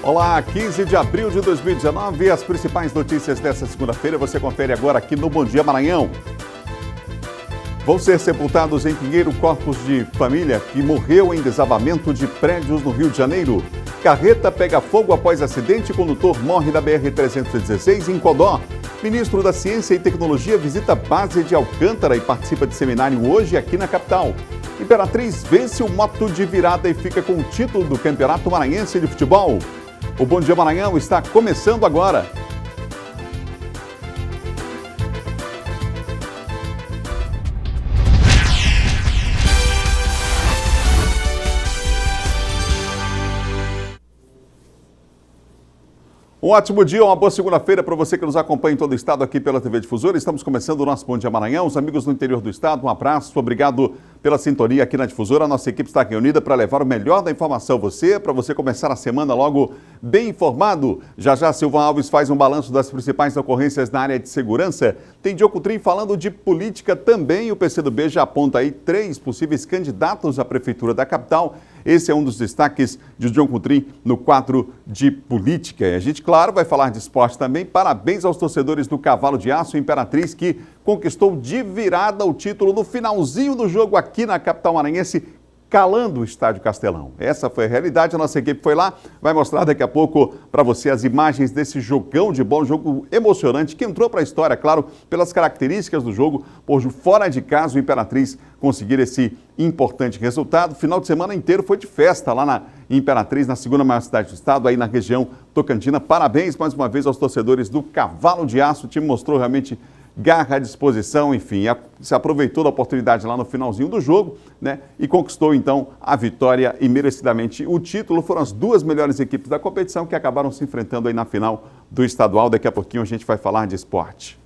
Olá, 15 de abril de 2019, as principais notícias dessa segunda-feira você confere agora aqui no Bom Dia Maranhão. Vão ser sepultados em Pinheiro corpos de família que morreu em desabamento de prédios no Rio de Janeiro. Carreta pega fogo após acidente e condutor morre na BR-316 em Codó. Ministro da Ciência e Tecnologia visita a base de Alcântara e participa de seminário hoje aqui na capital. Imperatriz vence o moto de virada e fica com o título do Campeonato Maranhense de Futebol. O Bom Dia Maranhão está começando agora. Um ótimo dia, uma boa segunda-feira para você que nos acompanha em todo o estado aqui pela TV Difusora. Estamos começando o nosso Bom Dia Maranhão. Os amigos do interior do estado, um abraço, obrigado pela sintonia aqui na Difusora. A nossa equipe está reunida para levar o melhor da informação a você, para você começar a semana logo bem informado. Já já Silvão Alves faz um balanço das principais ocorrências na área de segurança. Tem Diogo Coutrin falando de política também. O PCdoB já aponta aí 3 possíveis candidatos à prefeitura da capital. Esse é um dos destaques de Diogo Coutrin no quadro de política. E a gente, claro, vai falar de esporte também. Parabéns aos torcedores do Cavalo de Aço Imperatriz, que conquistou de virada o título no finalzinho do jogo aqui na capital maranhense, calando o Estádio Castelão. Essa foi a realidade, a nossa equipe foi lá, vai mostrar daqui a pouco para você as imagens desse jogão de bola, um jogo emocionante, que entrou para a história, claro, pelas características do jogo, por fora de casa o Imperatriz conseguir esse importante resultado. Final de semana inteiro foi de festa lá na Imperatriz, na segunda maior cidade do estado, aí na região tocantina. Parabéns mais uma vez aos torcedores do Cavalo de Aço, o time mostrou realmente garra, disposição, enfim, se aproveitou da oportunidade lá no finalzinho do jogo, né, e conquistou então a vitória e merecidamente o título. Foram as 2 melhores equipes da competição que acabaram se enfrentando aí na final do estadual. Daqui a pouquinho a gente vai falar de esporte.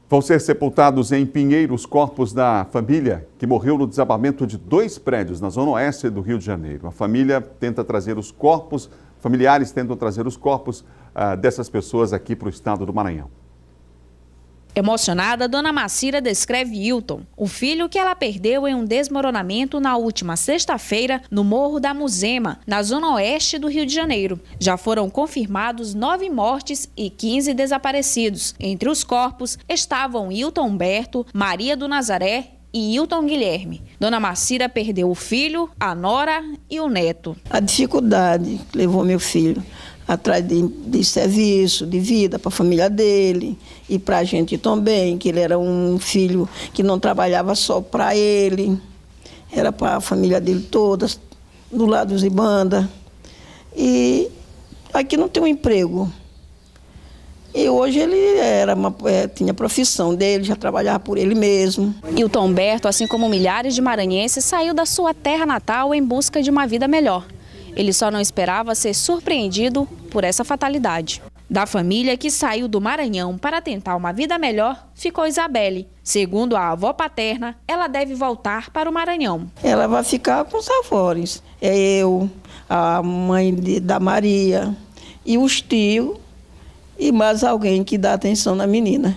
Vão ser sepultados em Pinheiro os corpos da família que morreu no desabamento de 2 prédios na zona oeste do Rio de Janeiro. A família tenta trazer os corpos, familiares tentam trazer os corpos dessas pessoas aqui para o estado do Maranhão. Emocionada, Dona Macira descreve Hilton, o filho que ela perdeu em um desmoronamento na última sexta-feira no Morro da Muzema, na zona oeste do Rio de Janeiro. Já foram confirmados 9 mortes e 15 desaparecidos. Entre os corpos estavam Hilton Humberto, Maria do Nazaré e Hilton Guilherme. Dona Macira perdeu o filho, a nora e o neto. A dificuldade levou meu filho atrás de serviço, de vida para a família dele e para a gente também, que ele era um filho que não trabalhava só para ele, era para a família dele toda, do lado dos Ibanda. E aqui não tem um emprego. E hoje ele tinha a profissão dele, já trabalhava por ele mesmo. Hilton Humberto, assim como milhares de maranhenses, saiu da sua terra natal em busca de uma vida melhor. Ele só não esperava ser surpreendido por essa fatalidade. Da família que saiu do Maranhão para tentar uma vida melhor, ficou Isabelle. Segundo a avó paterna, ela deve voltar para o Maranhão. Ela vai ficar com os avós. É eu, a mãe da Maria e os tios e mais alguém que dá atenção na menina,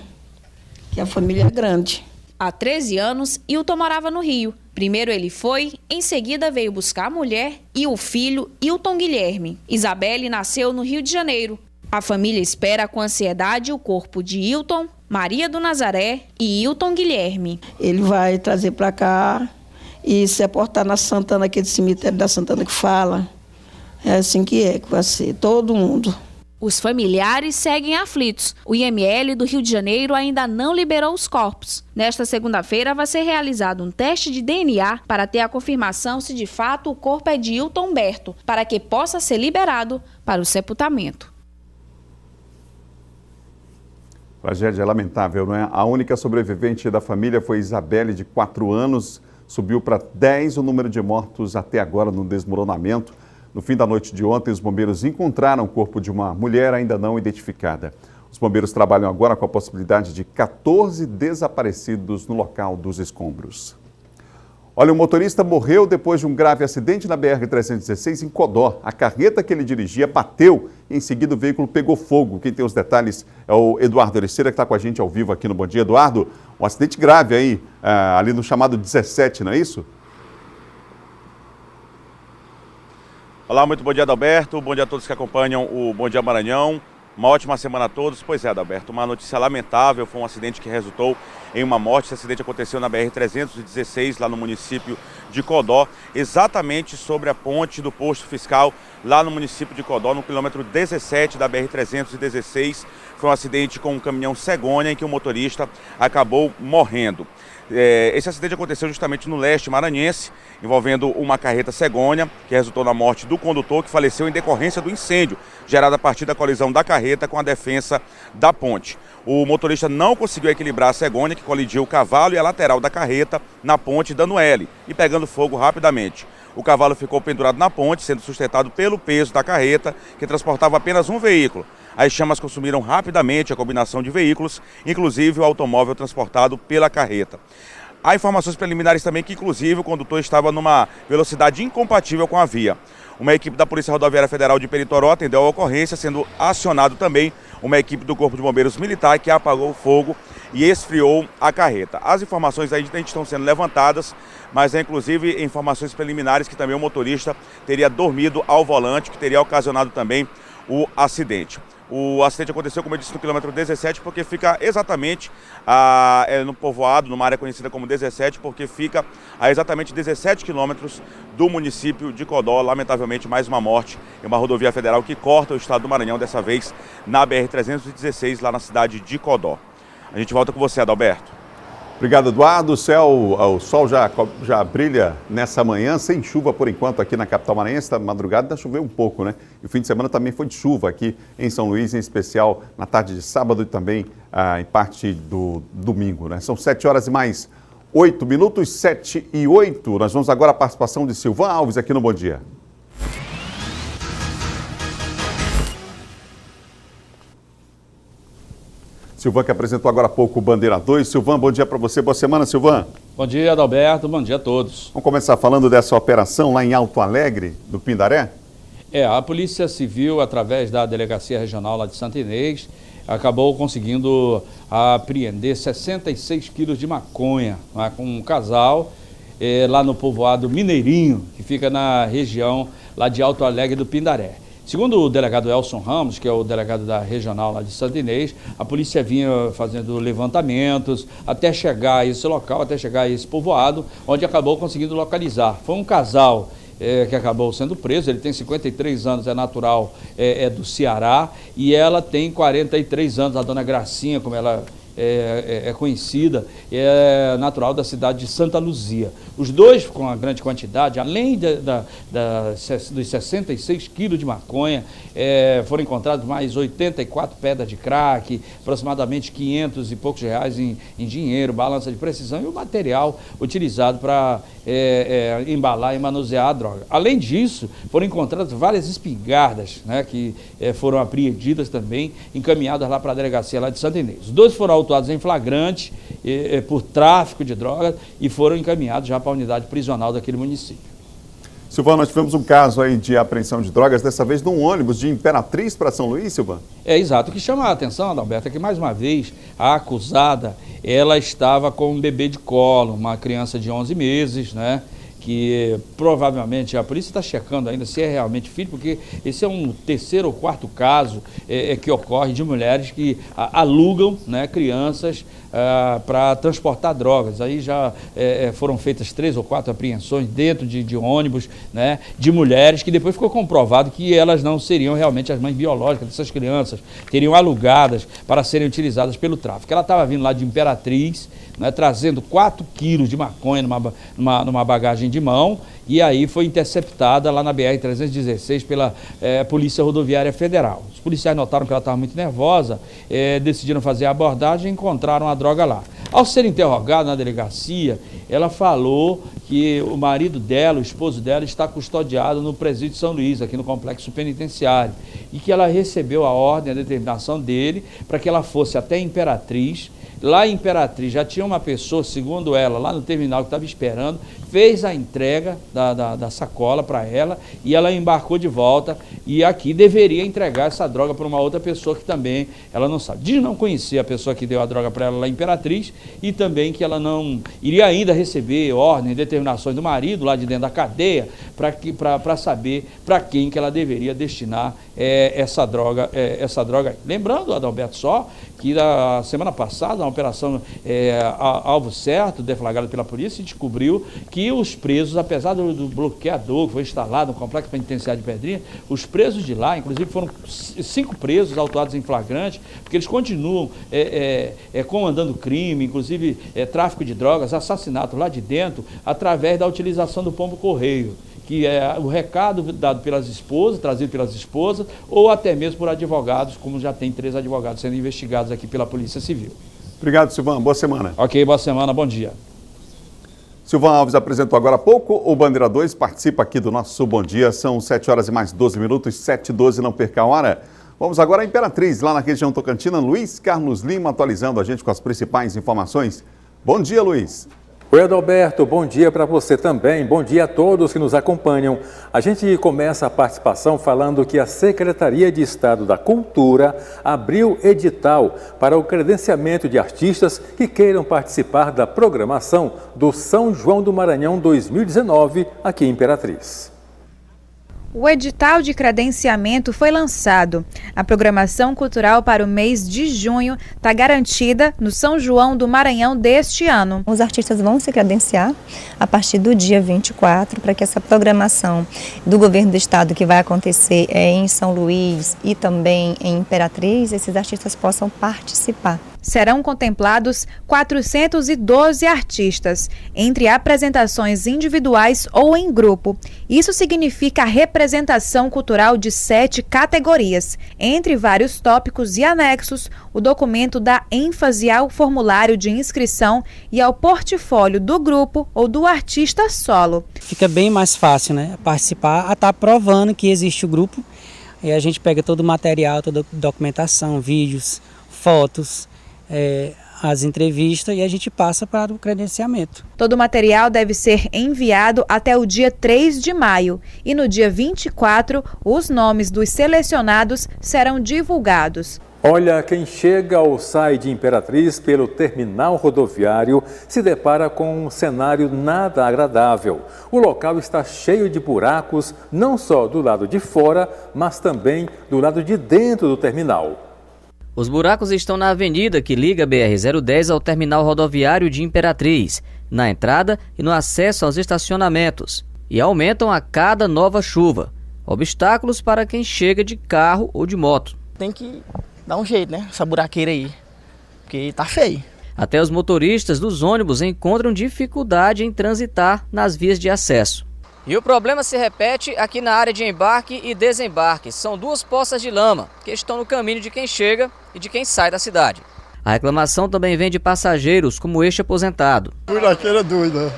que a família é grande. Há 13 anos, Hilton morava no Rio. Primeiro ele foi, em seguida veio buscar a mulher e o filho Hilton Guilherme. Isabelle nasceu no Rio de Janeiro. A família espera com ansiedade o corpo de Hilton, Maria do Nazaré e Hilton Guilherme. Ele vai trazer para cá e sepultar na Santana, aquele cemitério da Santana que fala. É assim que vai ser, todo mundo. Os familiares seguem aflitos. O IML do Rio de Janeiro ainda não liberou os corpos. Nesta segunda-feira vai ser realizado um teste de DNA para ter a confirmação se de fato o corpo é de Hilton Humberto, para que possa ser liberado para o sepultamento. Tragédia lamentável, não é? A única sobrevivente da família foi Isabelle, de 4 anos. Subiu para 10 o número de mortos até agora no desmoronamento. No fim da noite de ontem, os bombeiros encontraram o corpo de uma mulher ainda não identificada. Os bombeiros trabalham agora com a possibilidade de 14 desaparecidos no local dos escombros. Olha, o motorista morreu depois de um grave acidente na BR-316 em Codó. A carreta que ele dirigia bateu e em seguida o veículo pegou fogo. Quem tem os detalhes é o Eduardo Ericeira, que está com a gente ao vivo aqui no Bom Dia. Eduardo, um acidente grave aí, ali no chamado 17, não é isso? Olá, muito bom dia, Adalberto. Bom dia a todos que acompanham o Bom Dia Maranhão. Uma ótima semana a todos. Pois é, Adalberto, uma notícia lamentável. Foi um acidente que resultou em uma morte. Esse acidente aconteceu na BR-316, lá no município de Codó, exatamente sobre a ponte do posto fiscal, lá no município de Codó, no quilômetro 17 da BR-316. Foi um acidente com um caminhão cegonha em que o motorista acabou morrendo. Esse acidente aconteceu justamente no leste maranhense, envolvendo uma carreta cegonha, que resultou na morte do condutor, que faleceu em decorrência do incêndio gerado a partir da colisão da carreta com a defensa da ponte. O motorista não conseguiu equilibrar a cegonha, que colidiu o cavalo e a lateral da carreta na ponte, dando L e pegando fogo rapidamente. O cavalo ficou pendurado na ponte, sendo sustentado pelo peso da carreta, que transportava apenas um veículo. As chamas consumiram rapidamente a combinação de veículos, inclusive o automóvel transportado pela carreta. Há informações preliminares também que, inclusive, o condutor estava numa velocidade incompatível com a via. Uma equipe da Polícia Rodoviária Federal de Peritoró atendeu a ocorrência, sendo acionado também uma equipe do Corpo de Bombeiros Militar, que apagou o fogo e esfriou a carreta. As informações ainda estão sendo levantadas, mas é inclusive informações preliminares que também o motorista teria dormido ao volante, que teria ocasionado também o acidente. O acidente aconteceu, como eu disse, no quilômetro 17, porque fica exatamente no povoado, numa área conhecida como 17, porque fica a exatamente 17 quilômetros do município de Codó. Lamentavelmente, mais uma morte em uma rodovia federal que corta o estado do Maranhão, dessa vez na BR-316, lá na cidade de Codó. A gente volta com você, Adalberto. Obrigado, Eduardo. O sol já brilha nessa manhã, sem chuva por enquanto aqui na capital maranhense. Na madrugada ainda choveu um pouco, né? E o fim de semana também foi de chuva aqui em São Luís, em especial na tarde de sábado e também em parte do domingo, né? São 7 horas e mais 8 minutos, 7 e 8. Nós vamos agora à participação de Silvan Alves aqui no Bom Dia. Silvan, que apresentou agora há pouco o Bandeira 2. Silvan, bom dia para você. Boa semana, Silvan. Bom dia, Adalberto. Bom dia a todos. Vamos começar falando dessa operação lá em Alto Alegre, do Pindaré? A Polícia Civil, através da Delegacia Regional lá de Santo Inês, acabou conseguindo apreender 66 quilos de maconha, né, com um casal lá no povoado Mineirinho, que fica na região lá de Alto Alegre do Pindaré. Segundo o delegado Elson Ramos, que é o delegado da regional lá de Santo Inês, a polícia vinha fazendo levantamentos até chegar a esse local, até chegar a esse povoado, onde acabou conseguindo localizar. Foi um casal que acabou sendo preso. Ele tem 53 anos, é natural do Ceará, e ela tem 43 anos, a dona Gracinha, como ela é conhecida, é natural da cidade de Santa Luzia. Os dois, com uma grande quantidade, além dos 66 quilos de maconha, foram encontrados mais 84 pedras de crack, aproximadamente 500 e poucos reais em dinheiro, balança de precisão e o material utilizado para embalar e manusear a droga. Além disso, foram encontradas várias espingardas, né, que foram apreendidas também, encaminhadas lá para a delegacia lá de Santo Inês. Os dois foram autuados em flagrante por tráfico de drogas e foram encaminhados já para a unidade prisional daquele município. Silvan, nós tivemos um caso aí de apreensão de drogas, dessa vez num ônibus de Imperatriz para São Luís, Silvan? Exato. O que chama a atenção, Adalberto, é que mais uma vez a acusada, ela estava com um bebê de colo, uma criança de 11 meses, né? Que provavelmente a polícia está checando ainda se é realmente filho, porque esse é um terceiro ou quarto caso que ocorre de mulheres que alugam, né, crianças para transportar drogas. Aí já foram feitas 3 ou 4 apreensões dentro de ônibus, né, de mulheres, que depois ficou comprovado que elas não seriam realmente as mães biológicas dessas crianças, teriam alugadas para serem utilizadas pelo tráfico. Ela estava vindo lá de Imperatriz, né, trazendo 4 quilos de maconha numa bagagem de mão, e aí foi interceptada lá na BR-316 pela Polícia Rodoviária Federal. Os policiais notaram que ela estava muito nervosa, decidiram fazer a abordagem e encontraram a droga lá. Ao ser interrogada na delegacia, ela falou que o marido dela, o esposo dela, está custodiado no presídio de São Luís, aqui no complexo penitenciário, e que ela recebeu a ordem, a determinação dele, para que ela fosse até Imperatriz. Lá em Imperatriz já tinha uma pessoa, segundo ela, lá no terminal que estava esperando, fez a entrega da sacola para ela e ela embarcou de volta, e aqui deveria entregar essa droga para uma outra pessoa que também ela não sabe. Diz não conhecer a pessoa que deu a droga para ela lá em Imperatriz, e também que ela não iria ainda receber ordem, determinações do marido lá de dentro da cadeia para saber para quem que ela deveria destinar essa droga. Lembrando, Adalberto, só que na semana passada, na operação Alvo Certo, deflagrada pela polícia, descobriu que os presos, apesar do bloqueador que foi instalado no complexo penitenciário de Pedrinha, os presos de lá, inclusive foram 5 presos autuados em flagrante, porque eles continuam comandando crime, inclusive tráfico de drogas, assassinato lá de dentro, através da utilização do pombo-correio, que é o recado dado pelas esposas, trazido pelas esposas, ou até mesmo por advogados, como já tem 3 advogados sendo investigados aqui pela Polícia Civil. Obrigado, Silvan. Boa semana. Ok, boa semana, bom dia. Silvan Alves apresentou agora há pouco. O Bandeira 2 participa aqui do nosso Bom Dia. São 7 horas e mais 12 minutos, 7h12, não perca a hora. Vamos agora à Imperatriz, lá na região tocantina. Luiz Carlos Lima atualizando a gente com as principais informações. Bom dia, Luiz. Oi, Adalberto, bom dia para você também, bom dia a todos que nos acompanham. A gente começa a participação falando que a Secretaria de Estado da Cultura abriu edital para o credenciamento de artistas que queiram participar da programação do São João do Maranhão 2019 aqui em Imperatriz. O edital de credenciamento foi lançado. A programação cultural para o mês de junho está garantida no São João do Maranhão deste ano. Os artistas vão se credenciar a partir do dia 24 para que essa programação do governo do estado que vai acontecer em São Luís e também em Imperatriz, esses artistas possam participar. Serão contemplados 412 artistas, entre apresentações individuais ou em grupo. Isso significa a representação cultural de 7 categorias. Entre vários tópicos e anexos, o documento dá ênfase ao formulário de inscrição e ao portfólio do grupo ou do artista solo. Fica bem mais fácil, né? Participar, a estar provando que existe o grupo. E a gente pega todo o material, toda a documentação, vídeos, fotos, as entrevistas e a gente passa para o credenciamento. Todo o material deve ser enviado até o dia 3 de maio e no dia 24 os nomes dos selecionados serão divulgados. Olha, quem chega ou sai de Imperatriz pelo terminal rodoviário se depara com um cenário nada agradável. O local está cheio de buracos, não só do lado de fora, mas também do lado de dentro do terminal. Os buracos estão na avenida que liga a BR-010 ao terminal rodoviário de Imperatriz, na entrada e no acesso aos estacionamentos, e aumentam a cada nova chuva. Obstáculos para quem chega de carro ou de moto. Tem que dar um jeito, né? Essa buraqueira aí, porque tá feio. Até os motoristas dos ônibus encontram dificuldade em transitar nas vias de acesso. E o problema se repete aqui na área de embarque e desembarque. São 2 poças de lama que estão no caminho de quem chega e de quem sai da cidade. A reclamação também vem de passageiros, como este aposentado. Buraqueira doida.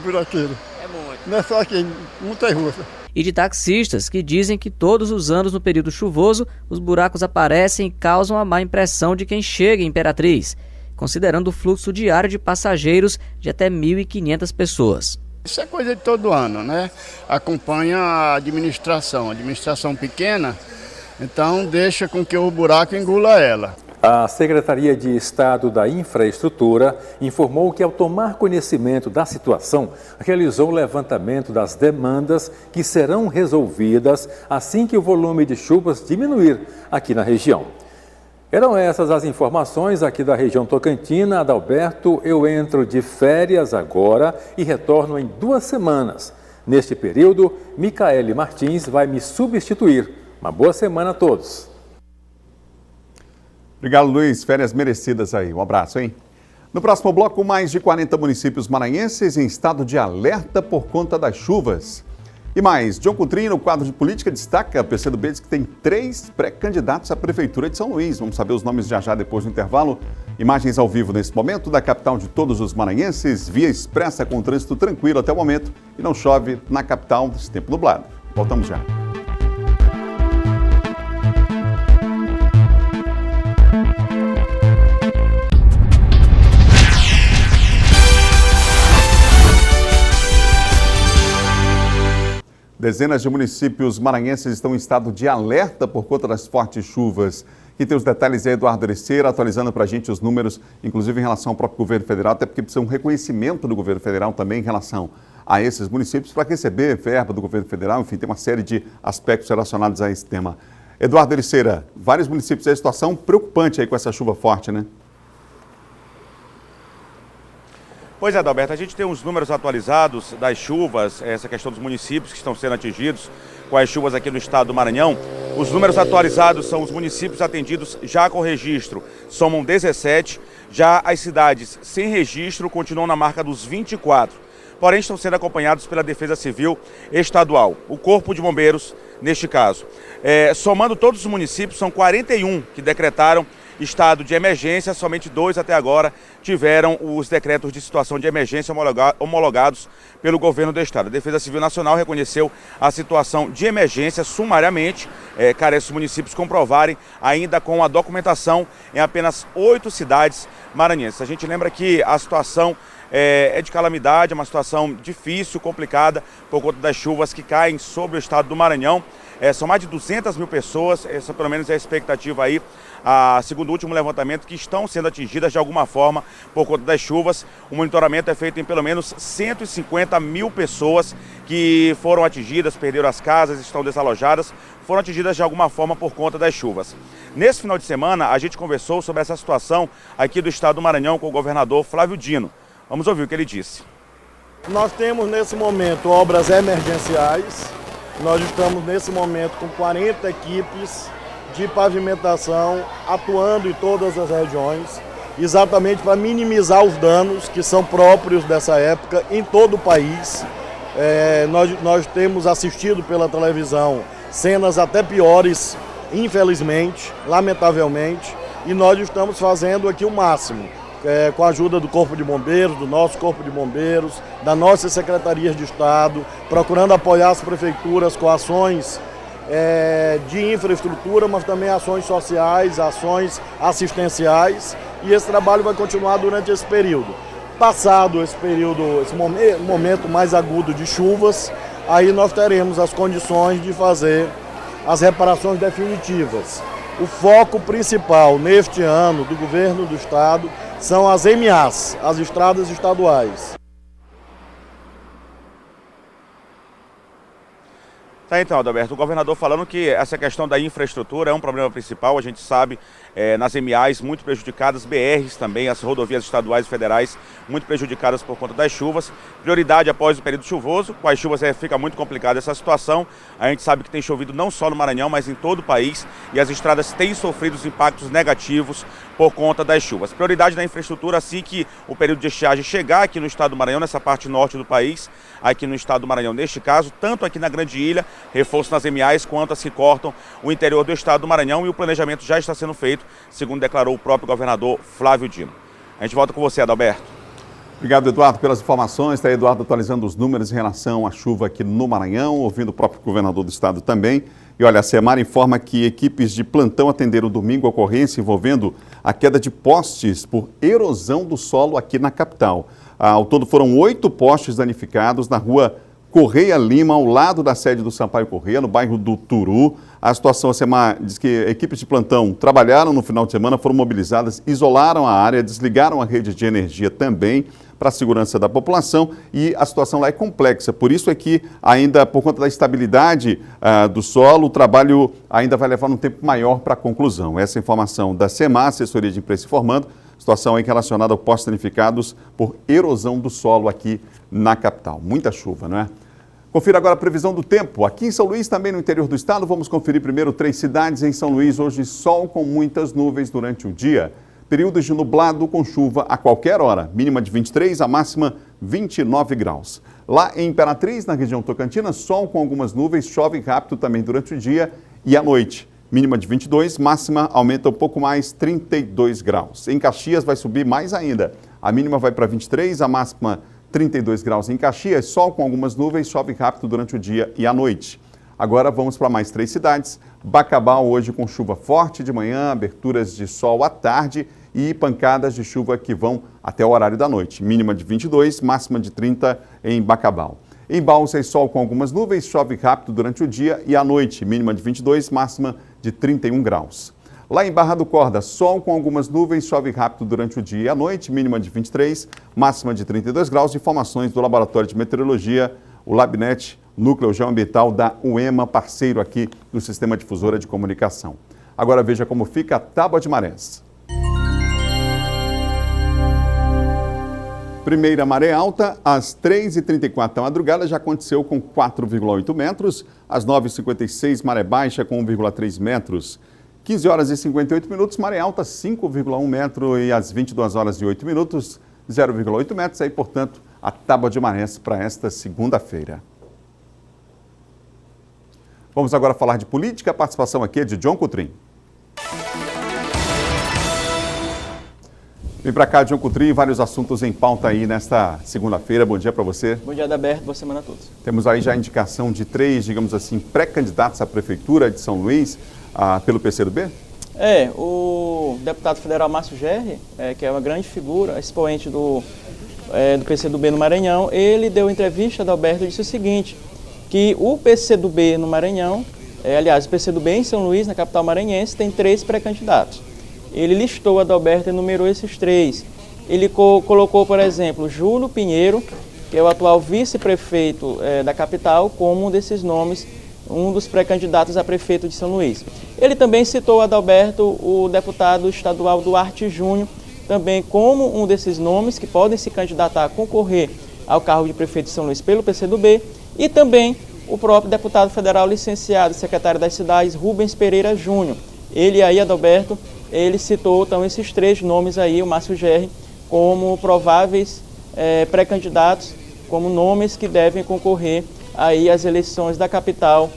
Buraqueira. É muito. Não é só aqui, muita rua. E de taxistas que dizem que todos os anos no período chuvoso os buracos aparecem e causam a má impressão de quem chega em Imperatriz, considerando o fluxo diário de passageiros de até 1.500 pessoas. Isso é coisa de todo ano, né? Acompanha a administração pequena, então deixa com que o buraco engula ela. A Secretaria de Estado da Infraestrutura informou que, ao tomar conhecimento da situação, realizou o levantamento das demandas que serão resolvidas assim que o volume de chuvas diminuir aqui na região. Eram essas as informações aqui da região tocantina. Adalberto, eu entro de férias agora e retorno em 2 semanas. Neste período, Micaele Martins vai me substituir. Uma boa semana a todos. Obrigado, Luiz. Férias merecidas aí. Um abraço, hein? No próximo bloco, mais de 40 municípios maranhenses em estado de alerta por conta das chuvas. E mais, John Coutrinho, no quadro de política, destaca, a PCdoB diz que tem 3 pré-candidatos à Prefeitura de São Luís. Vamos saber os nomes já depois do intervalo. Imagens ao vivo nesse momento da capital de todos os maranhenses, via expressa com trânsito tranquilo até o momento e não chove na capital desse tempo nublado. Voltamos já. Dezenas de municípios maranhenses estão em estado de alerta por conta das fortes chuvas Quem tem os detalhes é Eduardo Ericeira, atualizando para a gente os números, inclusive em relação ao próprio governo federal, até porque precisa um reconhecimento do governo federal também em relação a esses municípios para receber verba do governo federal. Enfim, tem uma série de aspectos relacionados a esse tema. Eduardo Ericeira, vários municípios, é a situação preocupante aí com essa chuva forte, né? Pois é, Adalberto, a gente tem os números atualizados das chuvas, essa questão dos municípios que estão sendo atingidos com as chuvas aqui no estado do Maranhão. Os números atualizados são os municípios atendidos já com registro, somam 17, já as cidades sem registro continuam na marca dos 24, porém estão sendo acompanhados pela Defesa Civil Estadual, o Corpo de Bombeiros neste caso. Somando todos os municípios, são 41 que decretaram estado de emergência, somente 2 até agora tiveram os decretos de situação de emergência homologados pelo governo do estado. A Defesa Civil Nacional reconheceu a situação de emergência sumariamente, carece os municípios comprovarem ainda com a documentação em apenas 8 cidades maranhenses. A gente lembra que a situação é de calamidade, é uma situação difícil, complicada, por conta das chuvas que caem sobre o estado do Maranhão. São mais de 200 mil pessoas, essa pelo menos é a expectativa aí, segundo o último levantamento, que estão sendo atingidas de alguma forma por conta das chuvas. O monitoramento é feito em pelo menos 150 mil pessoas que foram atingidas, perderam as casas, estão desalojadas, foram atingidas de alguma forma por conta das chuvas. Nesse final de semana, a gente conversou sobre essa situação aqui do estado do Maranhão com o governador Flávio Dino. Vamos ouvir o que ele disse. Nós temos nesse momento obras emergenciais. Nós estamos nesse momento com 40 equipes de pavimentação atuando em todas as regiões, exatamente para minimizar os danos que são próprios dessa época em todo o país. Nós temos assistido pela televisão cenas até piores, infelizmente, lamentavelmente, e nós estamos fazendo aqui o máximo. Com a ajuda do Corpo de Bombeiros, do nosso Corpo de Bombeiros, das nossas secretarias de Estado, procurando apoiar as prefeituras com ações de infraestrutura, mas também ações sociais, ações assistenciais, e esse trabalho vai continuar durante esse período. Passado esse período, esse momento mais agudo de chuvas, aí nós teremos as condições de fazer as reparações definitivas. O foco principal neste ano do governo do estado são as MAs, as estradas estaduais. Tá, então, Adalberto, o governador falando que essa questão da infraestrutura é um problema principal, a gente sabe, nas MAs muito prejudicadas, BRs também, as rodovias estaduais e federais muito prejudicadas por conta das chuvas. Prioridade após o período chuvoso, com as chuvas fica muito complicada essa situação. A gente sabe que tem chovido não só no Maranhão, mas em todo o país, e as estradas têm sofrido os impactos negativos por conta das chuvas. Prioridade da infraestrutura assim que o período de estiagem chegar aqui no estado do Maranhão, nessa parte norte do país, aqui no estado do Maranhão, neste caso, tanto aqui na Grande Ilha, reforço nas MAs, quanto as que cortam o interior do estado do Maranhão, e o planejamento já está sendo feito, segundo declarou o próprio governador Flávio Dino. A gente volta com você, Adalberto. Obrigado, Eduardo, pelas informações. Está aí, Eduardo, atualizando os números em relação à chuva aqui no Maranhão, ouvindo o próprio governador do estado também. E olha, a SEMAR informa que equipes de plantão atenderam domingo a ocorrência envolvendo a queda de postes por erosão do solo aqui na capital. Ao todo foram 8 postes danificados na rua Correia Lima, ao lado da sede do Sampaio Correia, no bairro do Turu. A situação, a SEMAR diz que equipes de plantão trabalharam no final de semana, foram mobilizadas, isolaram a área, desligaram a rede de energia também para a segurança da população, e a situação lá é complexa. Por isso é que ainda, por conta da estabilidade do solo, o trabalho ainda vai levar um tempo maior para a conclusão. Essa informação da SEMAR, assessoria de imprensa, informando. Situação aí relacionada a postes danificados por erosão do solo aqui na capital. Muita chuva, não é? Confira agora a previsão do tempo. Aqui em São Luís, também no interior do estado, vamos conferir primeiro 3 cidades em São Luís. Hoje, sol com muitas nuvens durante o dia. Períodos de nublado com chuva a qualquer hora. Mínima de 23, a máxima 29 graus. Lá em Imperatriz, na região Tocantina, sol com algumas nuvens, chove rápido também durante o dia e à noite. Mínima de 22, máxima aumenta um pouco mais, 32 graus. Em Caxias vai subir mais ainda. A mínima vai para 23, a máxima 32 graus em Caxias. Sol com algumas nuvens, chove rápido durante o dia e à noite. Agora vamos para mais 3 cidades. Bacabal hoje com chuva forte de manhã, aberturas de sol à tarde e pancadas de chuva que vão até o horário da noite. Mínima de 22, máxima de 30 em Bacabal. Em Balsas, sol com algumas nuvens, chove rápido durante o dia e à noite. Mínima de 22, máxima de 31 graus. Lá em Barra do Corda, sol com algumas nuvens, chove rápido durante o dia e a noite, mínima de 23, máxima de 32 graus. Informações do Laboratório de Meteorologia, o Labnet, Núcleo Geoambiental da UEMA, parceiro aqui do Sistema Difusora de Comunicação. Agora veja como fica a tábua de marés. Primeira maré alta, às 3h34 da madrugada, já aconteceu com 4,8 metros. Às 9h56, maré baixa com 1,3 metros. 15 horas e 58 minutos, maré alta 5,1 metro e às 22 horas e 8 minutos, 0,8 metros. Aí, portanto, a tábua de marés para esta segunda-feira. Vamos agora falar de política. A participação aqui é de John Coutrin. Vem para cá, John Coutrin, vários assuntos em pauta aí nesta segunda-feira. Bom dia para você. Bom dia, Adalberto. Boa semana a todos. Temos aí já a indicação de 3, digamos assim, pré-candidatos à Prefeitura de São Luís pelo PCdoB? O deputado federal Márcio Gerri, que é uma grande figura, expoente do PCdoB no Maranhão, ele deu entrevista, Adalberto, e disse o seguinte, que o PCdoB no Maranhão, aliás, o PCdoB em São Luís, na capital maranhense, tem 3 pré-candidatos. Ele listou, Adalberto, e enumerou esses 3. Ele colocou, por exemplo, Júlio Pinheiro, que é o atual vice-prefeito da capital, como um desses nomes, um dos pré-candidatos a prefeito de São Luís. Ele também citou, Adalberto, o deputado estadual Duarte Júnior, também como um desses nomes que podem se candidatar a concorrer ao cargo de prefeito de São Luís pelo PCdoB, e também o próprio deputado federal licenciado, secretário das cidades, Rubens Pereira Júnior. Ele aí, Adalberto, ele citou então esses 3 nomes aí, o Márcio Gerri, como prováveis pré-candidatos, como nomes que devem concorrer aí às eleições da capital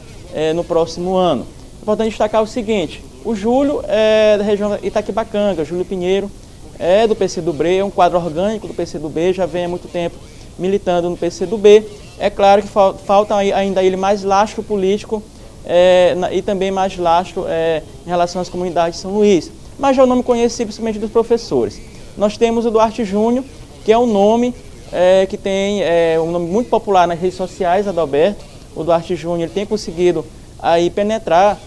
no próximo ano. É importante destacar o seguinte, o Júlio é da região Itaquibacanga, Júlio Pinheiro é do PCdoB, é um quadro orgânico do PCdoB, já vem há muito tempo militando no PCdoB. É claro que falta ainda a ele mais lastro político e também mais lastro em relação às comunidades de São Luís. Mas já é um nome conhecido principalmente dos professores. Nós temos o Duarte Júnior, que é um nome que tem um nome muito popular nas redes sociais, Adalberto. O Duarte Júnior ele tem conseguido aí penetrar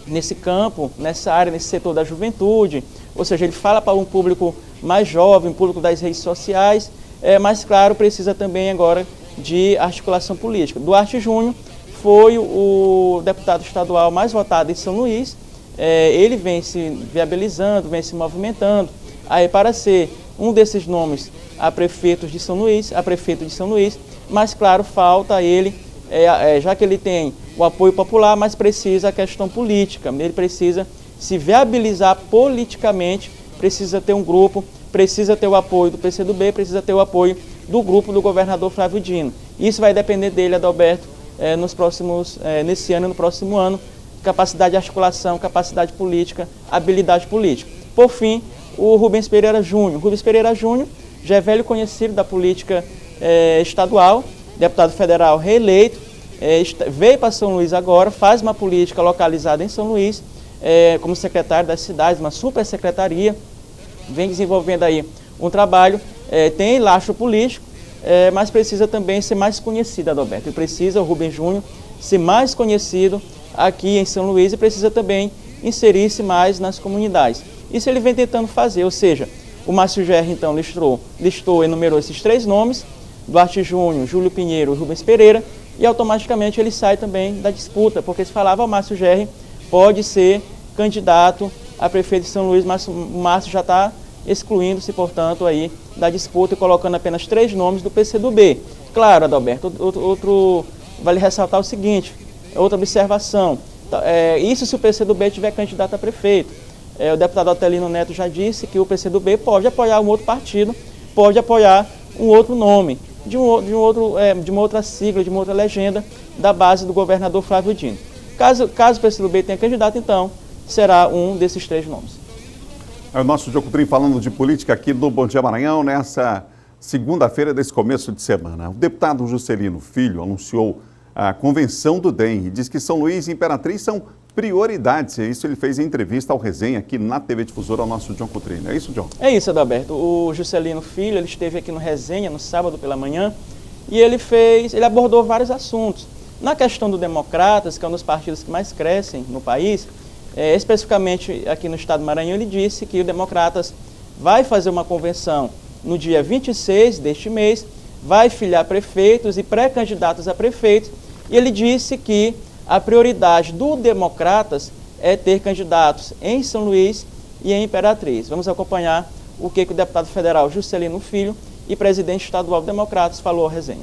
nesse campo, nessa área, nesse setor da juventude, ou seja, ele fala para um público mais jovem, um público das redes sociais, mas claro, precisa também agora de articulação política. Duarte Júnior foi o deputado estadual mais votado em São Luís, ele vem se viabilizando, vem se movimentando aí para ser um desses nomes a prefeito de São Luís, mas claro, falta a ele, já que ele tem o apoio popular, mas precisa a questão política, ele precisa se viabilizar politicamente, precisa ter um grupo, precisa ter o apoio do PCdoB, precisa ter o apoio do grupo do governador Flávio Dino. Isso vai depender dele, Adalberto, nesse ano e no próximo ano, capacidade de articulação, capacidade política, habilidade política. Por fim, o Rubens Pereira Júnior. Rubens Pereira Júnior já é velho conhecido da política estadual, deputado federal reeleito, veio para São Luís agora, faz uma política localizada em São Luís, como secretário das cidades, uma super secretaria, vem desenvolvendo aí um trabalho, tem lastro político, mas precisa também ser mais conhecido, Adalberto. E precisa o Rubens Júnior ser mais conhecido aqui em São Luís e precisa também inserir-se mais nas comunidades. Isso ele vem tentando fazer, ou seja, o Márcio Gerri então listou, enumerou esses 3 nomes, Duarte Júnior, Júlio Pinheiro e Rubens Pereira, e automaticamente ele sai também da disputa, porque se falava o Márcio Gerri pode ser candidato a prefeito de São Luís, mas o Márcio já está excluindo-se, portanto, aí da disputa e colocando apenas 3 nomes do PCdoB. Claro, Adalberto, vale ressaltar o seguinte, outra observação, isso se o PCdoB tiver candidato a prefeito. O deputado Otelino Neto já disse que o PCdoB pode apoiar um outro partido, pode apoiar um outro nome, de uma outra sigla, de uma outra legenda da base do governador Flávio Dino. Caso o PCdoB tenha candidato, então, será um desses 3 nomes. É o nosso John Coutrin falando de política aqui do Bom Dia Maranhão, nessa segunda-feira desse começo de semana. O deputado Juscelino Filho anunciou a convenção do DEM e diz que São Luís e Imperatriz são prioridades. Isso ele fez em entrevista ao Resenha aqui na TV Difusora ao nosso John Coutrin. É isso, John? É isso, Adalberto. O Juscelino Filho, ele esteve aqui no Resenha no sábado pela manhã e ele abordou vários assuntos. Na questão do Democratas, que é um dos partidos que mais crescem no país, Especificamente aqui no estado do Maranhão, ele disse que o Democratas vai fazer uma convenção no dia 26 deste mês, vai filiar prefeitos e pré-candidatos a prefeitos, e ele disse que a prioridade do Democratas é ter candidatos em São Luís e em Imperatriz. Vamos acompanhar o que o deputado federal Juscelino Filho e presidente estadual do Democratas falou à resenha.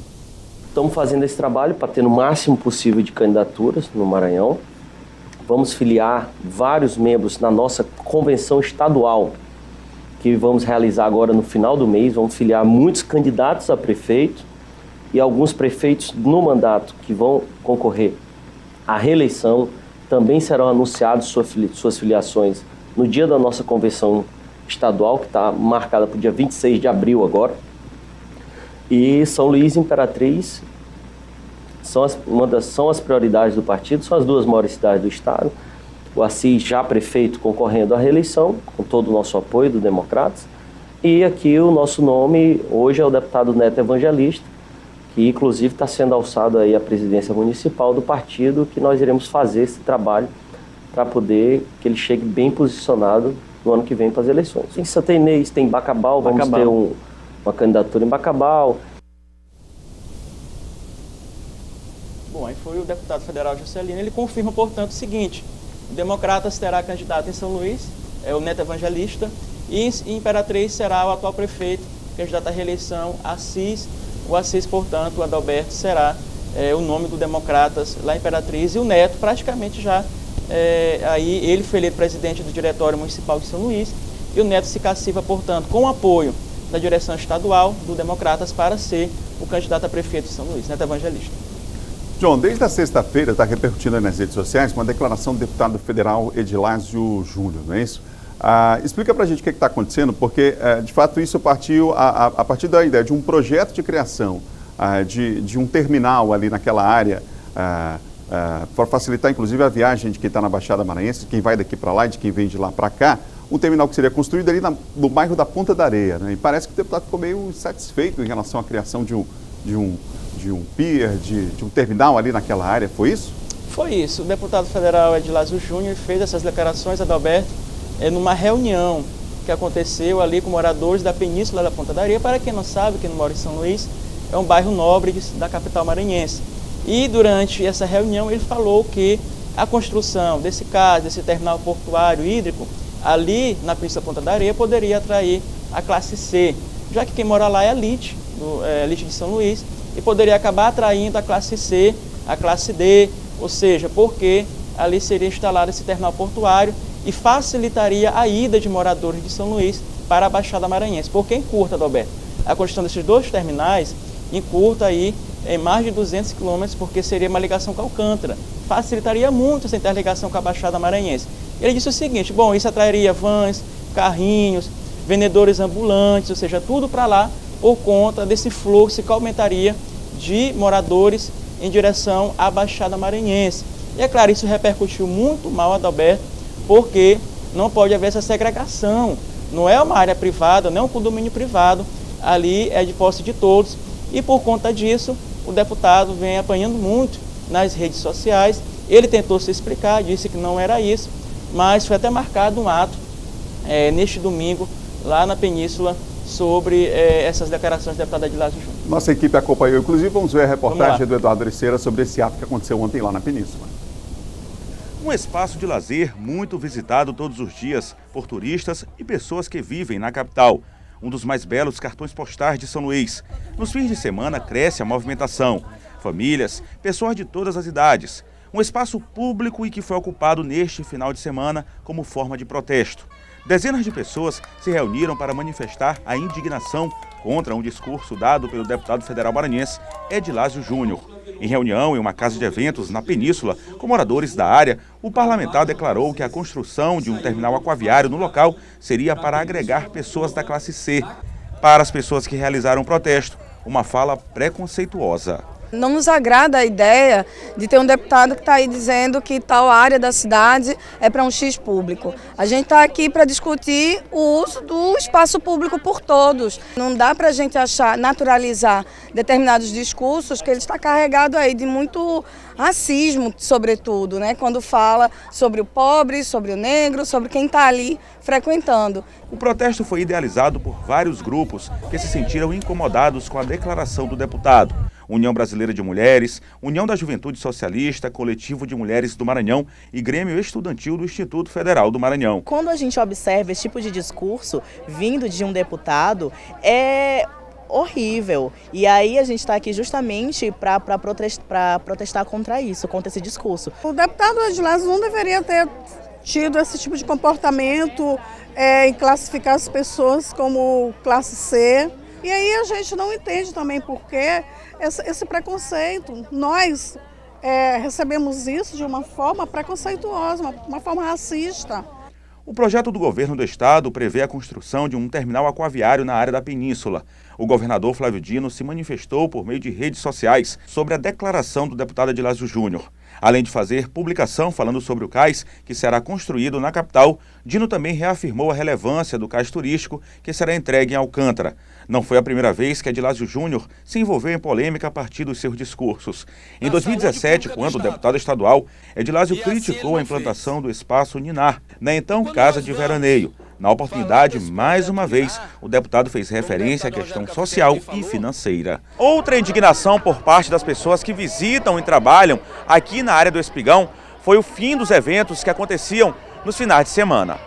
Estamos fazendo esse trabalho para ter o máximo possível de candidaturas no Maranhão. Vamos filiar vários membros na nossa convenção estadual, que vamos realizar agora no final do mês. Vamos filiar muitos candidatos a prefeito e alguns prefeitos no mandato que vão concorrer à reeleição. Também serão anunciados suas filiações no dia da nossa convenção estadual, que está marcada para o dia 26 de abril agora. E São Luís e Imperatriz são as prioridades do partido, são as duas maiores cidades do estado. O Assis já prefeito concorrendo à reeleição, com todo o nosso apoio do Democratas. E aqui o nosso nome hoje é o deputado Neto Evangelista, que inclusive está sendo alçado aí à presidência municipal do partido, que nós iremos fazer esse trabalho para poder que ele chegue bem posicionado no ano que vem para as eleições. Em Santa Inês, tem Bacabal, vamos ter uma candidatura em Bacabal. Bom, aí foi o deputado federal Juscelino, ele confirma, portanto, o seguinte: o Democratas terá candidato em São Luís, é o Neto Evangelista, e em Imperatriz será o atual prefeito, candidato à reeleição, Assis. O Assis, portanto, o Adalberto, será o nome do Democratas lá em Imperatriz, e o Neto praticamente já, aí ele foi eleito presidente do Diretório Municipal de São Luís, e o Neto se cacifa, portanto, com o apoio da direção estadual do Democratas para ser o candidato a prefeito de São Luís, Neto Evangelista. John, desde a sexta-feira está repercutindo aí nas redes sociais uma declaração do deputado federal Edilásio Júnior, não é isso? Explica para a gente o que está acontecendo, porque de fato isso partiu a partir da ideia de um projeto de criação de um terminal ali naquela área, para facilitar inclusive a viagem de quem está na Baixada Maranhense, de quem vai daqui para lá e de quem vem de lá para cá, um terminal que seria construído ali no bairro da Ponta da Areia, né? E parece que o deputado ficou meio insatisfeito em relação à criação de um pier, de um terminal ali naquela área, foi isso? Foi isso. O deputado federal Edilásio Júnior fez essas declarações, Adalberto, numa reunião que aconteceu ali com moradores da Península da Ponta da Areia. Para quem não sabe, quem não mora em São Luís, é um bairro nobre da capital maranhense. E durante essa reunião ele falou que a construção desse terminal portuário hídrico ali na Península da Ponta da Areia poderia atrair a classe C, já que quem mora lá é a elite de São Luís, e poderia acabar atraindo a classe C, a classe D, ou seja, porque ali seria instalado esse terminal portuário e facilitaria a ida de moradores de São Luís para a Baixada Maranhense. Porque encurta, Adalberto, a construção desses dois terminais encurta aí em mais de 200 quilômetros, porque seria uma ligação com Alcântara. Facilitaria muito essa interligação com a Baixada Maranhense. Ele disse o seguinte: bom, isso atrairia vans, carrinhos, vendedores ambulantes, ou seja, tudo para lá, por conta desse fluxo que aumentaria de moradores em direção à Baixada Maranhense. E é claro, isso repercutiu muito mal, Adalberto, porque não pode haver essa segregação. Não é uma área privada, não é um condomínio privado, ali é de posse de todos. E por conta disso, o deputado vem apanhando muito nas redes sociais. Ele tentou se explicar, disse que não era isso, mas foi até marcado um ato neste domingo, lá na Península, sobre essas declarações do deputado Edilásio Júnior. Nossa equipe acompanhou, inclusive vamos ver a reportagem do Eduardo Ericeira sobre esse ato que aconteceu ontem lá na Península. Um espaço de lazer muito visitado todos os dias por turistas e pessoas que vivem na capital. Um dos mais belos cartões postais de São Luís. Nos fins de semana cresce a movimentação. Famílias, pessoas de todas as idades. Um espaço público e que foi ocupado neste final de semana como forma de protesto. Dezenas de pessoas se reuniram para manifestar a indignação contra um discurso dado pelo deputado federal maranhense Edilásio Júnior. Em reunião em uma casa de eventos na Península, com moradores da área, o parlamentar declarou que a construção de um terminal aquaviário no local seria para agregar pessoas da classe C. Para as pessoas que realizaram o protesto, uma fala preconceituosa. Não nos agrada a ideia de ter um deputado que está aí dizendo que tal área da cidade é para um X público. A gente está aqui para discutir o uso do espaço público por todos. Não dá para a gente naturalizar determinados discursos que ele está carregado aí de muito racismo, sobretudo, né? Quando fala sobre o pobre, sobre o negro, sobre quem está ali frequentando. O protesto foi idealizado por vários grupos que se sentiram incomodados com a declaração do deputado. União Brasileira de Mulheres, União da Juventude Socialista, Coletivo de Mulheres do Maranhão e Grêmio Estudantil do Instituto Federal do Maranhão. Quando a gente observa esse tipo de discurso vindo de um deputado, é horrível. E aí a gente está aqui justamente para protestar contra isso, contra esse discurso. O deputado Edilásio não deveria ter tido esse tipo de comportamento em classificar as pessoas como classe C. E aí a gente não entende também por que esse preconceito. Nós recebemos isso de uma forma preconceituosa, uma forma racista. O projeto do governo do estado prevê a construção de um terminal aquaviário na área da península. O governador Flávio Dino se manifestou por meio de redes sociais sobre a declaração do deputado Edilásio Júnior. Além de fazer publicação falando sobre o cais que será construído na capital, Dino também reafirmou a relevância do cais turístico que será entregue em Alcântara. Não foi a primeira vez que Edilásio Júnior se envolveu em polêmica a partir dos seus discursos. Em 2017, quando deputado estadual, Edilásio criticou a implantação do espaço Ninar, na então Casa de Veraneio. Na oportunidade, mais uma vez, o deputado fez referência à questão social e financeira. Outra indignação por parte das pessoas que visitam e trabalham aqui na área do Espigão foi o fim dos eventos que aconteciam nos finais de semana.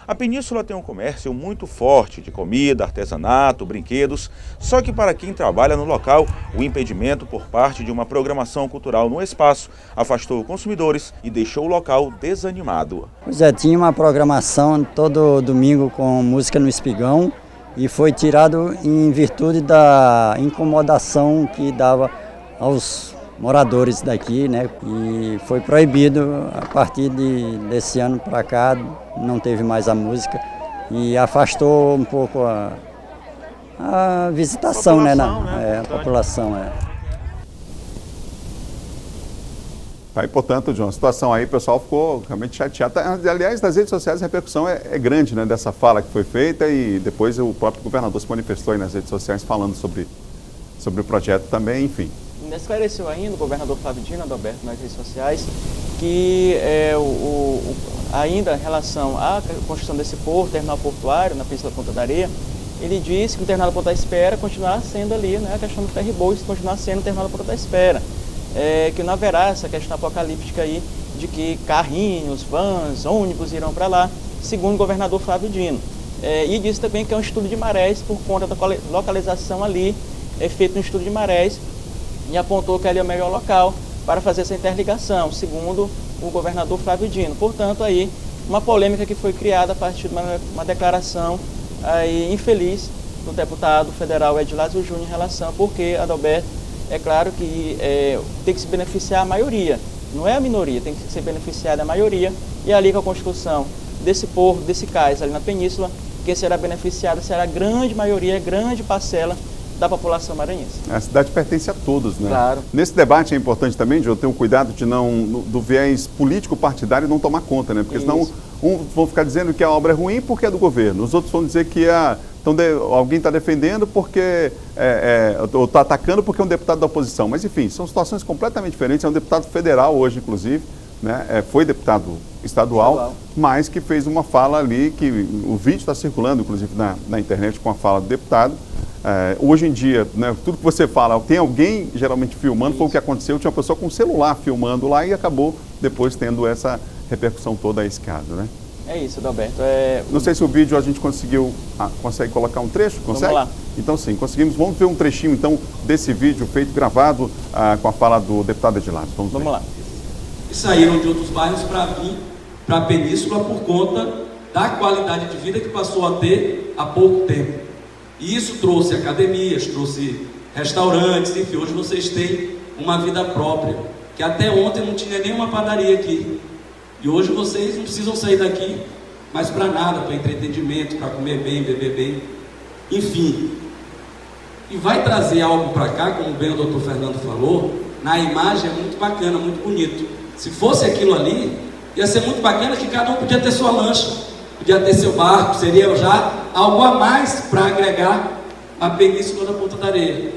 A península tem um comércio muito forte de comida, artesanato, brinquedos, só que para quem trabalha no local, o impedimento por parte de uma programação cultural no espaço afastou consumidores e deixou o local desanimado. Pois é, tinha uma programação todo domingo com música no Espigão e foi tirado em virtude da incomodação que dava aos moradores daqui, né? E foi proibido a partir desse ano para cá, não teve mais a música e afastou um pouco a visitação, a população. Aí, portanto, João, a situação aí, o pessoal ficou realmente chateado. Aliás, nas redes sociais a repercussão é grande, né, dessa fala que foi feita e depois o próprio governador se manifestou aí nas redes sociais falando sobre o projeto também, enfim. Esclareceu ainda o governador Flávio Dino, Adalberto, nas redes sociais, que ainda em relação à construção desse porto, terminal portuário na Península Ponta da Areia, ele disse que o terminal Ponta da Espera continuará sendo ali, né, a questão do ferry-boat continuar sendo o terminal Ponta da Espera, que não haverá essa questão apocalíptica aí de que carrinhos, vans, ônibus irão para lá, segundo o governador Flávio Dino. E disse também que é um estudo de marés por conta da localização ali, feito um estudo de marés, e apontou que ali é o melhor local para fazer essa interligação, segundo o governador Flávio Dino. Portanto, aí uma polêmica que foi criada a partir de uma declaração aí infeliz do deputado federal Edilásio Júnior em relação, porque, Adalberto, é claro que tem que se beneficiar a maioria, não é a minoria, tem que ser beneficiada a maioria, e ali com a construção desse porto, desse cais ali na península, que será beneficiada será a grande maioria, a grande parcela da população maranhense. A cidade pertence a todos, né? Claro. Nesse debate é importante também, João, ter um cuidado de do viés político-partidário não tomar conta, né? Porque senão vão ficar dizendo que a obra é ruim porque é do governo, os outros vão dizer que alguém está defendendo porque ou está atacando porque é um deputado da oposição. Mas enfim, são situações completamente diferentes. É um deputado federal hoje, inclusive, né? Foi deputado estadual, mas que fez uma fala ali, que o vídeo está circulando, inclusive, na internet com a fala do deputado. Hoje em dia, né, tudo que você fala, tem alguém geralmente filmando, foi o que aconteceu, tinha uma pessoa com um celular filmando lá e acabou depois tendo essa repercussão toda a esse caso, né? É isso, Adalberto. Não sei se o vídeo a gente consegue colocar um trecho, consegue? Vamos lá. Então sim, conseguimos. Vamos ver um trechinho então desse vídeo gravado com a fala do deputado Edilásio. Vamos lá. E saíram de outros bairros para vir para a Península por conta da qualidade de vida que passou a ter há pouco tempo. E isso trouxe academias, trouxe restaurantes, enfim, hoje vocês têm uma vida própria, que até ontem não tinha nenhuma padaria aqui. E hoje vocês não precisam sair daqui mais para nada, para entretenimento, para comer bem, beber bem. Enfim, e vai trazer algo para cá, como bem o doutor Fernando falou, na imagem é muito bacana, muito bonito. Se fosse aquilo ali, ia ser muito bacana que cada um podia ter sua lancha, podia ter seu barco, seria já algo a mais para agregar a Península da Ponta da Areia.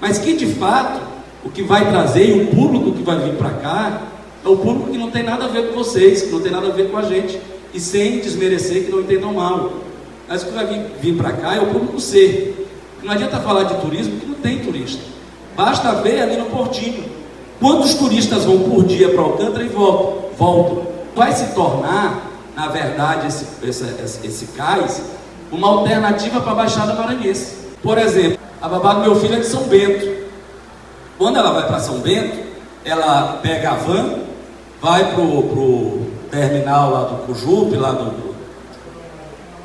Mas que de fato, o que vai trazer, e o público que vai vir para cá, é o público que não tem nada a ver com vocês, que não tem nada a ver com a gente, e sem desmerecer, que não entendam mal. Mas o que vai vir para cá é o público ser. Não adianta falar de turismo que não tem turista. Basta ver ali no Portinho. Quantos turistas vão por dia para Alcântara e voltam? Vai se tornar, na verdade, esse cais, uma alternativa para a Baixada Maranhense. Por exemplo, a babá do meu filho é de São Bento. Quando ela vai para São Bento, ela pega a van, vai pro terminal lá do Cujupe, lá do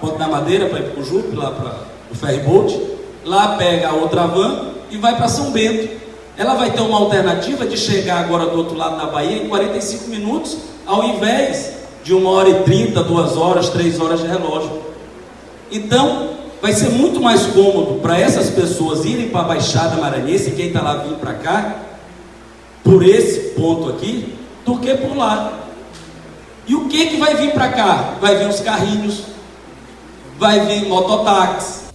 Ponto da Madeira, para ir para o Cujupe, lá para o ferryboat. Lá pega a outra van e vai para São Bento. Ela vai ter uma alternativa de chegar agora do outro lado da Bahia em 45 minutos, ao invés de 1h30, 2 horas, 3 horas de relógio. Então, vai ser muito mais cômodo para essas pessoas irem para a Baixada Maranhense, quem está lá vindo para cá, por esse ponto aqui, do que por lá. E o que vai vir para cá? Vai vir os carrinhos, vai vir mototáxi.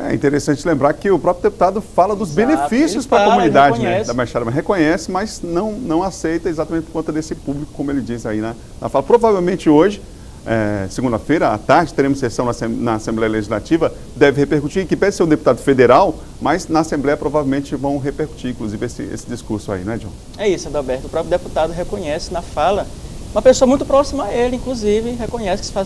É interessante lembrar que o próprio deputado fala dos benefícios para a comunidade, né, da Baixada, mas reconhece, mas não aceita exatamente por conta desse público, como ele diz aí na fala. Provavelmente hoje, segunda-feira, à tarde, teremos sessão na Assembleia Legislativa, deve repercutir, que pede ser um deputado federal, mas na Assembleia provavelmente vão repercutir, inclusive, esse discurso aí, né, John? É isso, Adalberto. O próprio deputado reconhece na fala, uma pessoa muito próxima a ele, inclusive, reconhece que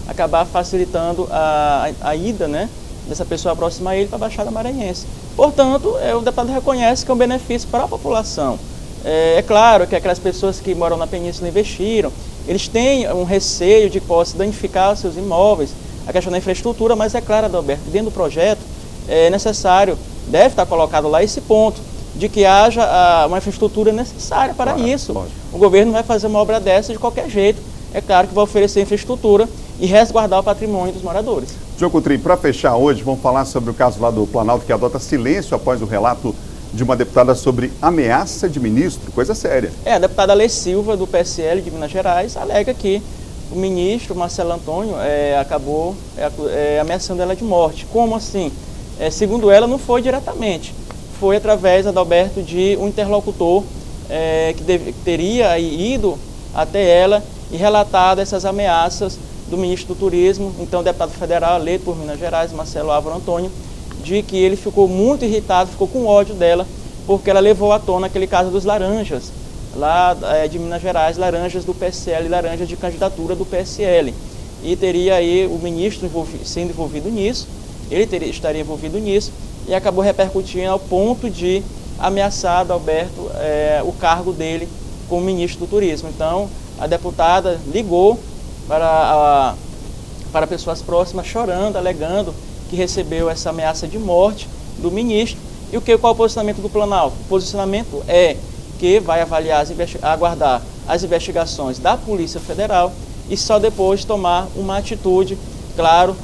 acabar facilitando a ida, né, dessa pessoa próxima a ele para a Baixada Maranhense. Portanto, o deputado reconhece que é um benefício para a população. É claro que aquelas pessoas que moram na Península investiram, eles têm um receio de que possa danificar os seus imóveis, a questão da infraestrutura, mas é claro, Adalberto, dentro do projeto é necessário, deve estar colocado lá esse ponto, de que haja uma infraestrutura necessária para isso. Lógico. O governo vai fazer uma obra dessa de qualquer jeito, é claro que vai oferecer infraestrutura e resguardar o patrimônio dos moradores. João Coutrinho, para fechar hoje, vamos falar sobre o caso lá do Planalto, que adota silêncio após o relato de uma deputada sobre ameaça de ministro, coisa séria. A deputada Lê Silva, do PSL de Minas Gerais, alega que o ministro Marcelo Antônio acabou ameaçando ela de morte. Como assim? Segundo ela, não foi diretamente, foi através, Adalberto, de um interlocutor que teria ido até ela e relatado essas ameaças do ministro do Turismo, então o deputado federal eleito por Minas Gerais, Marcelo Álvaro Antônio, de que ele ficou muito irritado, ficou com ódio dela, porque ela levou à tona aquele caso dos laranjas, lá de Minas Gerais, laranjas do PSL, laranjas de candidatura do PSL. E teria aí o ministro sendo envolvido nisso, ele estaria envolvido nisso, e acabou repercutindo ao ponto de ameaçar, Adalberto, o cargo dele como ministro do Turismo. Então, a deputada ligou para pessoas próximas, chorando, alegando que recebeu essa ameaça de morte do ministro. E qual é o posicionamento do Planalto? O posicionamento é que vai aguardar as investigações da Polícia Federal e só depois tomar uma atitude, claro,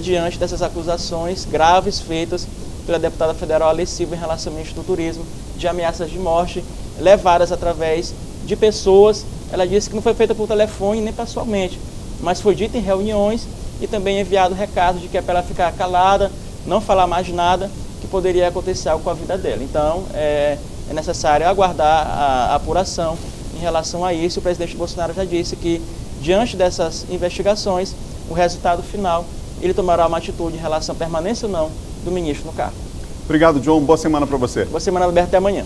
diante dessas acusações graves feitas pela deputada federal Lê Silva em relação ao ministro do Turismo, de ameaças de morte levadas através de pessoas. Ela disse que não foi feita por telefone nem pessoalmente, mas foi dita em reuniões e também enviado recado de que é para ela ficar calada, não falar mais nada, que poderia acontecer algo com a vida dela. Então, é necessário aguardar a apuração em relação a isso. O presidente Bolsonaro já disse que, diante dessas investigações, o resultado final, ele tomará uma atitude em relação à permanência ou não do ministro no cargo. Obrigado, John. Boa semana para você. Boa semana, Alberto. Até amanhã.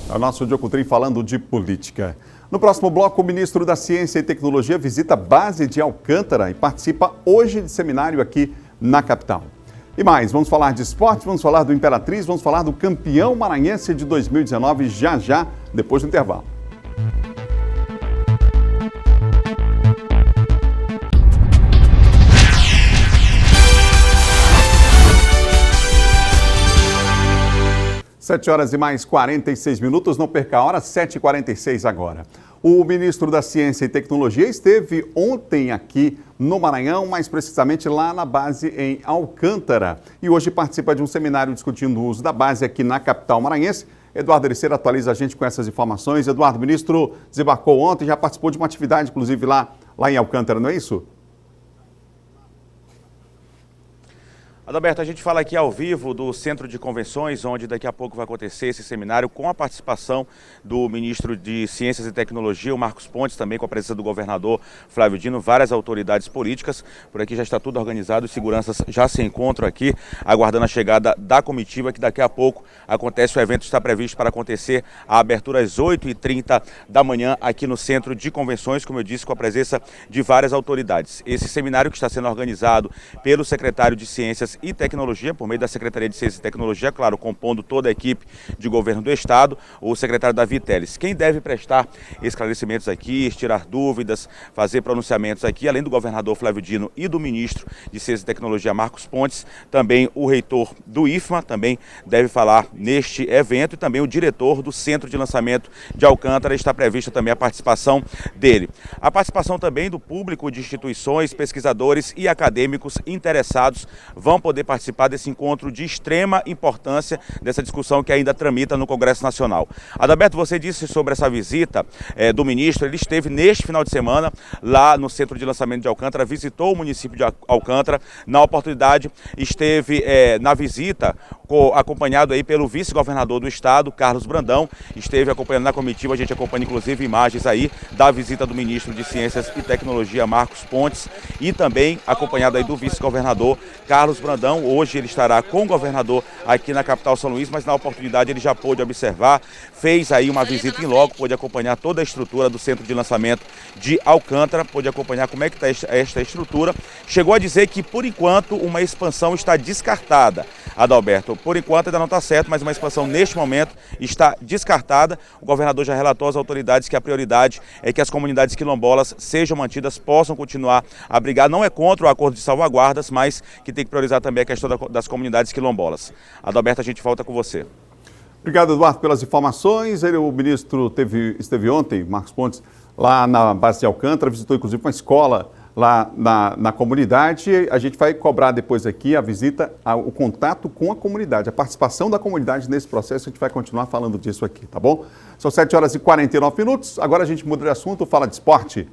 É o nosso João Coutrinho falando de política. No próximo bloco, o ministro da Ciência e Tecnologia visita a base de Alcântara e participa hoje de seminário aqui na capital. E mais, vamos falar de esporte, vamos falar do Imperatriz, vamos falar do campeão maranhense de 2019 já, depois do intervalo. Sete horas e mais 46 minutos, não perca a hora, 7h46 agora. O ministro da Ciência e Tecnologia esteve ontem aqui no Maranhão, mais precisamente lá na base em Alcântara. E hoje participa de um seminário discutindo o uso da base aqui na capital maranhense. Eduardo Ericeira atualiza a gente com essas informações. Eduardo, o ministro desembarcou ontem, já participou de uma atividade, inclusive, lá em Alcântara, não é isso? Adalberto, a gente fala aqui ao vivo do Centro de Convenções, onde daqui a pouco vai acontecer esse seminário com a participação do ministro de Ciências e Tecnologia, o Marcos Pontes, também com a presença do governador Flávio Dino, várias autoridades políticas. Por aqui já está tudo organizado, os seguranças já se encontram aqui, aguardando a chegada da comitiva, que daqui a pouco acontece. O evento está previsto para acontecer a abertura às 8h30 da manhã aqui no Centro de Convenções, como eu disse, com a presença de várias autoridades. Esse seminário que está sendo organizado pelo secretário de Ciências e Tecnologia, por meio da Secretaria de Ciência e Tecnologia, claro, compondo toda a equipe de governo do Estado, o secretário Davi Teles. Quem deve prestar esclarecimentos aqui, tirar dúvidas, fazer pronunciamentos aqui, além do governador Flávio Dino e do ministro de Ciência e Tecnologia, Marcos Pontes, também o reitor do IFMA também deve falar neste evento, e também o diretor do Centro de Lançamento de Alcântara, está prevista também a participação dele. A participação também do público de instituições, pesquisadores e acadêmicos interessados vão poder participar desse encontro de extrema importância, dessa discussão que ainda tramita no Congresso Nacional. Adalberto, você disse sobre essa visita do ministro. Ele esteve neste final de semana lá no Centro de Lançamento de Alcântara, visitou o município de Alcântara. Na oportunidade, esteve na visita acompanhado aí pelo vice-governador do estado, Carlos Brandão, esteve acompanhando na comitiva. A gente acompanha inclusive imagens aí da visita do ministro de Ciências e Tecnologia, Marcos Pontes, e também acompanhado aí do vice-governador Carlos Brandão. Hoje ele estará com o governador aqui na capital São Luís, mas na oportunidade ele já pôde observar, fez aí uma visita em loco, pôde acompanhar toda a estrutura do Centro de Lançamento de Alcântara, pôde acompanhar como é que está esta estrutura. Chegou a dizer que, por enquanto, uma expansão está descartada. Adalberto, por enquanto ainda não está certo, mas uma expansão neste momento está descartada. O governador já relatou às autoridades que a prioridade é que as comunidades quilombolas sejam mantidas, possam continuar a abrigar. Não é contra o acordo de salvaguardas, mas que tem que priorizar também a questão das comunidades quilombolas. Adalberto, a gente volta com você. Obrigado, Eduardo, pelas informações. O ministro esteve ontem, Marcos Pontes, lá na base de Alcântara, visitou inclusive uma escola lá na comunidade. A gente vai cobrar depois aqui a visita, o contato com a comunidade, a participação da comunidade nesse processo. A gente vai continuar falando disso aqui, tá bom? São 7h49. Agora a gente muda de assunto, fala de esporte.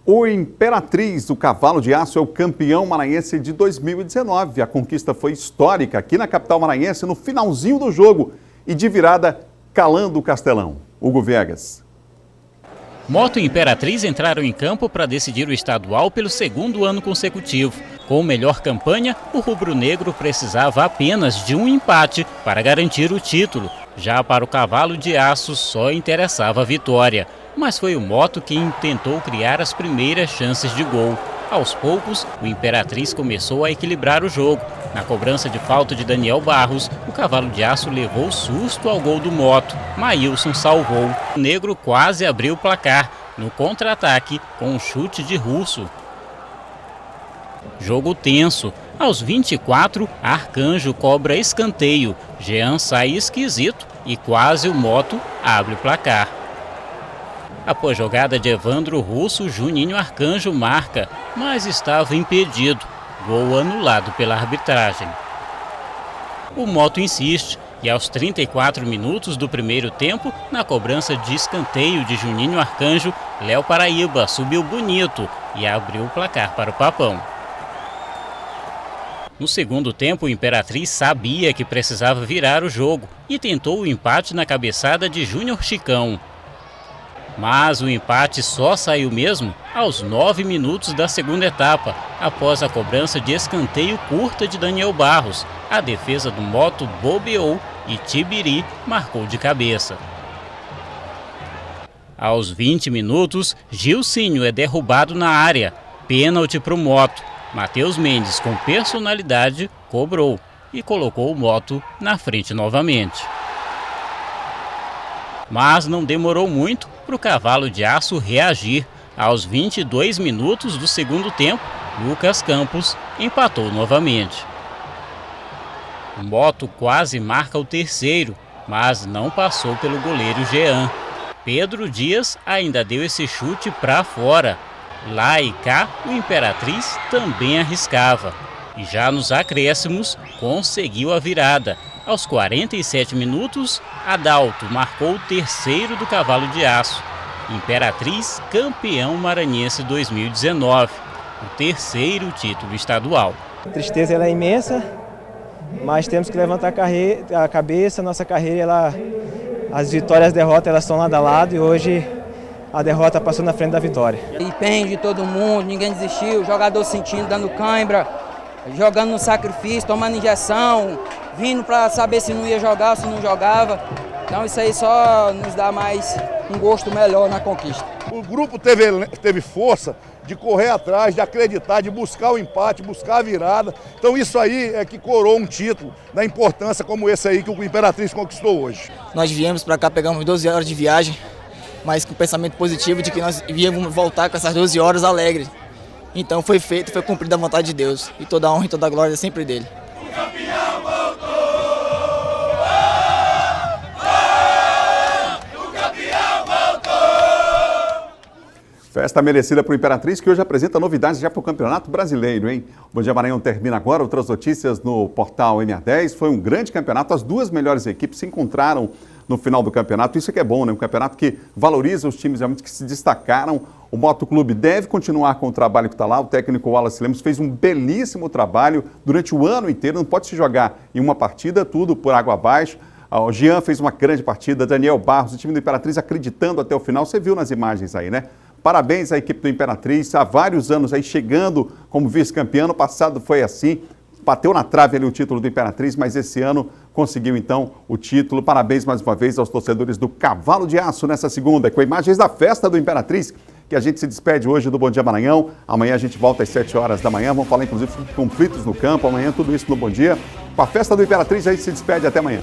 O Imperatriz, o cavalo de aço, é o campeão maranhense de 2019. A conquista foi histórica aqui na capital maranhense, no finalzinho do jogo e de virada, calando o Castelão. Hugo Viegas. Moto e Imperatriz entraram em campo para decidir o estadual pelo segundo ano consecutivo. Com melhor campanha, o rubro-negro precisava apenas de um empate para garantir o título. Já para o cavalo de aço, só interessava a vitória. Mas foi o Moto quem tentou criar as primeiras chances de gol. Aos poucos, o Imperatriz começou a equilibrar o jogo. Na cobrança de falta de Daniel Barros, o cavalo de aço levou susto ao gol do Moto. Maílson salvou. O negro quase abriu o placar no contra-ataque com um chute de Russo. Jogo tenso. Aos 24, Arcanjo cobra escanteio. Jean sai esquisito e quase o Moto abre o placar. Após jogada de Evandro Russo, Juninho Arcanjo marca, mas estava impedido. Gol anulado pela arbitragem. O Moto insiste e aos 34 minutos do primeiro tempo, na cobrança de escanteio de Juninho Arcanjo, Léo Paraíba subiu bonito e abriu o placar para o Papão. No segundo tempo, o Imperatriz sabia que precisava virar o jogo e tentou o empate na cabeçada de Júnior Chicão. Mas o empate só saiu mesmo aos 9 minutos da segunda etapa, após a cobrança de escanteio curta de Daniel Barros. A defesa do Moto bobeou e Tibiri marcou de cabeça. Aos 20 minutos, Gilcinho é derrubado na área. Pênalti para o Moto. Matheus Mendes, com personalidade, cobrou e colocou o Moto na frente novamente. Mas não demorou muito para o cavalo de aço reagir. Aos 22 minutos do segundo tempo, Lucas Campos empatou novamente. Moto quase marca o terceiro, mas não passou pelo goleiro Jean. Pedro Dias ainda deu esse chute para fora. Lá e cá, o Imperatriz também arriscava. E já nos acréscimos, conseguiu a virada. Aos 47 minutos, Adalto marcou o terceiro do Cavalo de Aço. Imperatriz, campeão maranhense 2019. O terceiro título estadual. A tristeza ela é imensa, mas temos que levantar a cabeça. Nossa carreira, as vitórias e as derrotas elas estão lado a lado e hoje a derrota passou na frente da vitória. Empenho de todo mundo, ninguém desistiu, o jogador sentindo, dando cãibra, jogando no sacrifício, tomando injeção, vindo para saber se não ia jogar ou se não jogava. Então isso aí só nos dá mais um gosto melhor na conquista. O grupo teve força de correr atrás, de acreditar, de buscar o empate, buscar a virada. Então isso aí é que coroou um título da importância como esse aí que o Imperatriz conquistou hoje. Nós viemos para cá, pegamos 12 horas de viagem, mas com o pensamento positivo de que nós íamos voltar com essas 12 horas alegres. Então foi feito, foi cumprida a vontade de Deus. E toda a honra e toda a glória é sempre dele. Festa merecida para o Imperatriz, que hoje apresenta novidades já para o Campeonato Brasileiro, hein? O Bom Dia Maranhão termina agora. Outras notícias no portal MA10. Foi um grande campeonato. As duas melhores equipes se encontraram no final do campeonato. Isso que é bom, né? Um campeonato que valoriza os times realmente que se destacaram. O Motoclube deve continuar com o trabalho que está lá. O técnico Wallace Lemos fez um belíssimo trabalho durante o ano inteiro. Não pode se jogar em uma partida, tudo por água abaixo. O Jean fez uma grande partida, Daniel Barros, o time do Imperatriz acreditando até o final. Você viu nas imagens aí, né? Parabéns à equipe do Imperatriz, há vários anos aí chegando como vice-campeão. No passado foi assim, bateu na trave ali o título do Imperatriz, mas esse ano conseguiu então o título. Parabéns mais uma vez aos torcedores do Cavalo de Aço nessa segunda, com imagens da festa do Imperatriz, que a gente se despede hoje do Bom Dia Maranhão. Amanhã a gente volta às 7 horas da manhã, vamos falar inclusive sobre conflitos no campo, amanhã tudo isso no Bom Dia. Com a festa do Imperatriz a gente se despede, até amanhã.